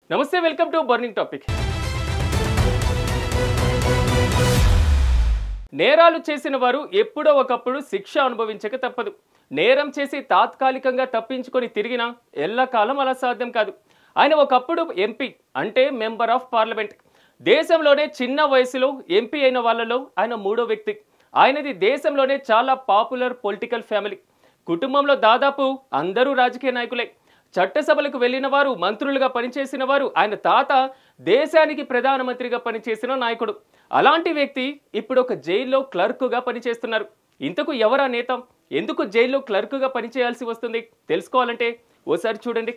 నమస్తే, welcome to burning topic. నేరాలు చేసిన వారు ఎప్పుడో ఒకప్పుడు శిక్ష అనుభవించక తప్పదు. నేరం చేసి తాత్కాలికంగా తప్పించుకొని తిరిగినా ఎల్లకాలం అలా సాధ్యం కాదు. ఆయన ఒకప్పుడు ఎంపీ, అంటే మెంబర్ ఆఫ్ పార్లమెంట్. దేశంలోనే చిన్న వయసులో ఎంపీ అయిన వాళ్ళలో ఆయన మూడో వ్యక్తి. ఆయనది దేశంలోనే చాలా పాపులర్ పొలిటికల్ ఫ్యామిలీ. కుటుంబంలో దాదాపు అందరూ రాజకీయ నాయకులే. చట్టసభలకు వెళ్లిన వారు, మంత్రులుగా పనిచేసిన వారు. ఆయన తాత దేశానికి ప్రధానమంత్రిగా పనిచేసిన నాయకుడు. అలాంటి వ్యక్తి ఇప్పుడు ఒక జైల్లో క్లర్కుగా పనిచేస్తున్నారు. ఇంతకు ఎవరా నేత? ఎందుకు జైల్లో క్లర్కుగా పనిచేయాల్సి వస్తుంది? తెలుసుకోవాలంటే ఓసారి చూడండి.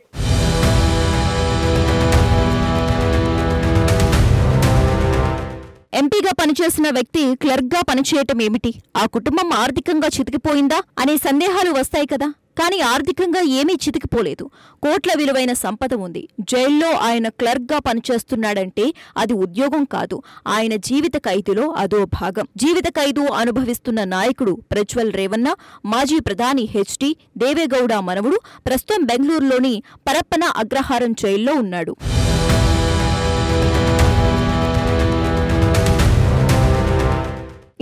ఎంపీగా పనిచేసిన వ్యక్తి క్లర్క్గా పనిచేయటం ఏమిటి? ఆ కుటుంబం ఆర్థికంగా చితికిపోయిందా అనే సందేహాలు వస్తాయి కదా. కానీ ఆర్థికంగా ఏమీ చితికిపోలేదు. కోట్ల విలువైన సంపద ఉంది. జైల్లో ఆయన క్లర్క్గా పనిచేస్తున్నాడంటే అది ఉద్యోగం కాదు, ఆయన జీవిత ఖైదులో అదో భాగం. జీవిత ఖైదు అనుభవిస్తున్న నాయకుడు ప్రజ్వల్ రేవన్న, మాజీ ప్రధాని హెచ్డి దేవేగౌడ మనవడు ప్రస్తుతం బెంగళూరులోని పరప్పన అగ్రహారం జైల్లో ఉన్నాడు.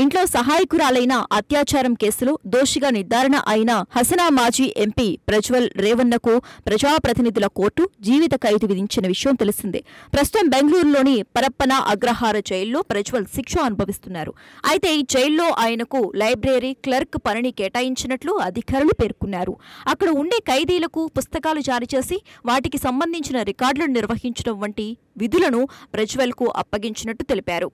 ఇంట్లో సహాయకురాలైన అత్యాచారం కేసులో దోషిగా నిర్ధారణ అయిన హసనా మాజీ ఎంపీ ప్రజ్వల్ రేవన్నకు ప్రజాప్రతినిధుల కోర్టు జీవిత ఖైదు విధించిన విషయం తెలిసిందే. ప్రస్తుతం బెంగళూరులోని పరప్పన అగ్రహార జైల్లో ప్రజ్వల్ శిక్ష అనుభవిస్తున్నారు. అయితే ఈ జైల్లో ఆయనకు లైబ్రరీ క్లర్క్ పనిని కేటాయించినట్లు అధికారులు పేర్కొన్నారు. అక్కడ ఉండే ఖైదీలకు పుస్తకాలు జారీ చేసి వాటికి సంబంధించిన రికార్డులను నిర్వహించడం వంటి విధులను ప్రజ్వల్కు అప్పగించినట్టు తెలిపారు.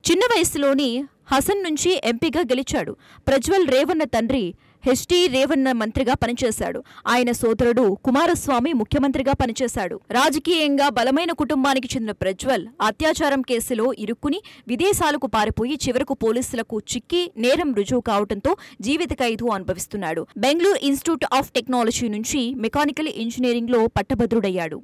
చిన్న వయసులోని హసన్ నుంచి ఎంపీగా గెలిచాడు. ప్రజ్వల్ రేవన్న తండ్రి హెచ్డి రేవన్న మంత్రిగా పనిచేశాడు. ఆయన సోదరుడు కుమారస్వామి ముఖ్యమంత్రిగా పనిచేశాడు. రాజకీయంగా బలమైన కుటుంబానికి చెందిన ప్రజ్వల్ అత్యాచారం కేసులో ఇరుక్కుని విదేశాలకు పారిపోయి చివరకు పోలీసులకు చిక్కి నేరం రుజువు కావడంతో జీవిత ఖైదు అనుభవిస్తున్నాడు. బెంగళూరు ఇన్స్టిట్యూట్ ఆఫ్ టెక్నాలజీ నుంచి మెకానికల్ ఇంజనీరింగ్లో పట్టభద్రుడయ్యాడు.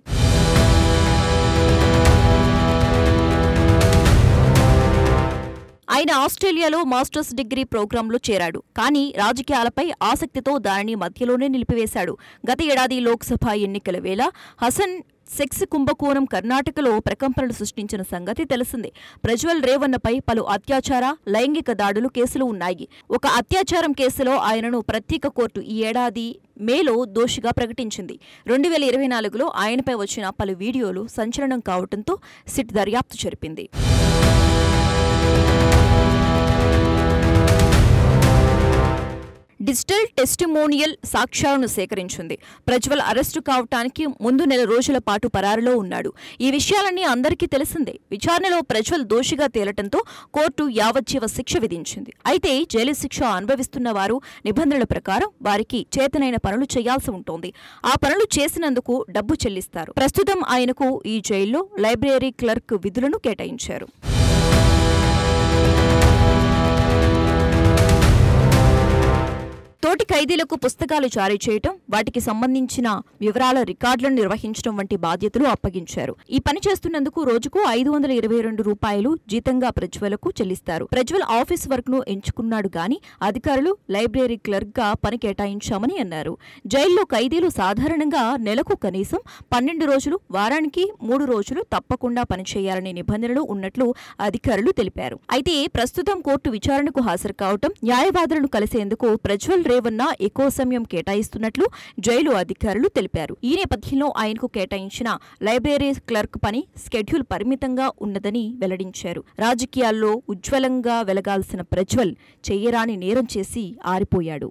ఆయన ఆస్ట్రేలియాలో మాస్టర్స్ డిగ్రీ ప్రోగ్రాంలో చేరాడు. కానీ రాజకీయాలపై ఆసక్తితో దానిని మధ్యలోనే నిలిపివేశాడు. గత ఏడాది లోక్సభ ఎన్నికల వేళ హసన్ సెక్స్ కుంభకోణం కర్ణాటకలో ప్రకంపనలు సృష్టించిన సంగతి తెలిసిందే. ప్రజ్వల్ రేవన్నపై పలు అత్యాచార, లైంగిక దాడులు కేసులు ఉన్నాయి. ఒక అత్యాచారం కేసులో ఆయనను ప్రత్యేక కోర్టు ఈ ఏడాది మేలో దోషిగా ప్రకటించింది. 2024లో ఆయనపై వచ్చిన పలు వీడియోలు సంచలనం కావడంతో సిట్ దర్యాప్తు జరిపింది. డిజిటల్ టెస్టిమోనియల్ సాక్ష్యాలను సేకరించింది. ప్రజ్వల్ అరెస్టు కావటానికి ముందు నెల రోజుల పాటు పరారులో ఉన్నాడు. ఈ విషయాలన్నీ అందరికీ తెలిసిందే. విచారణలో ప్రజ్వల్ దోషిగా తేలటంతో కోర్టు యావజ్జీవ శిక్ష విధించింది. అయితే జైలు శిక్ష అనుభవిస్తున్న వారు నిబంధనల ప్రకారం వారికి చేతనైన పనులు చేయాల్సి ఉంటుంది. ఆ పనులు చేసినందుకు డబ్బు చెల్లిస్తారు. ప్రస్తుతం ఆయనకు ఈ జైల్లో లైబ్రరీ క్లర్క్ విధులను కేటాయించారు. తోటి ఖైదీలకు పుస్తకాలు జారీ చేయటం, వాటికి సంబంధించిన వివరాల రికార్డులను నిర్వహించడం వంటి బాధ్యతలు అప్పగించారు. ఈ పని చేస్తున్నందుకు రోజుకు 522 రూపాయలు జీతంగా ప్రజ్వల్కు చెల్లిస్తారు. ప్రజ్వల్ ఆఫీస్ వర్క్ ను ఎంచుకున్నాడు గాని అధికారులు లైబ్రరీ క్లర్క్ గా పని కేటాయించామని అన్నారు. జైల్లో ఖైదీలు సాధారణంగా నెలకు కనీసం 12 రోజులు, వారానికి 3 రోజులు తప్పకుండా పనిచేయాలనే నిబంధనలు ఉన్నట్లు అధికారులు తెలిపారు. అయితే ప్రస్తుతం కోర్టు విచారణకు హాజరు కావటం, న్యాయవాదులను కలిసేందుకు ప్రజ్వల్ రేవన్న ఎక్కువ సమయం కేటాయిస్తున్నట్లు జైలు అధికారులు తెలిపారు. ఈ నేపథ్యంలో ఆయనకు కేటాయించిన లైబ్రరీ క్లర్క్ పని స్కెడ్యూల్ పరిమితంగా ఉన్నదని వెల్లడించారు. రాజకీయాల్లో ఉజ్వలంగా వెలగాల్సిన ప్రజ్వల్ చెయ్యరాని నేరం చేసి ఆరిపోయాడు.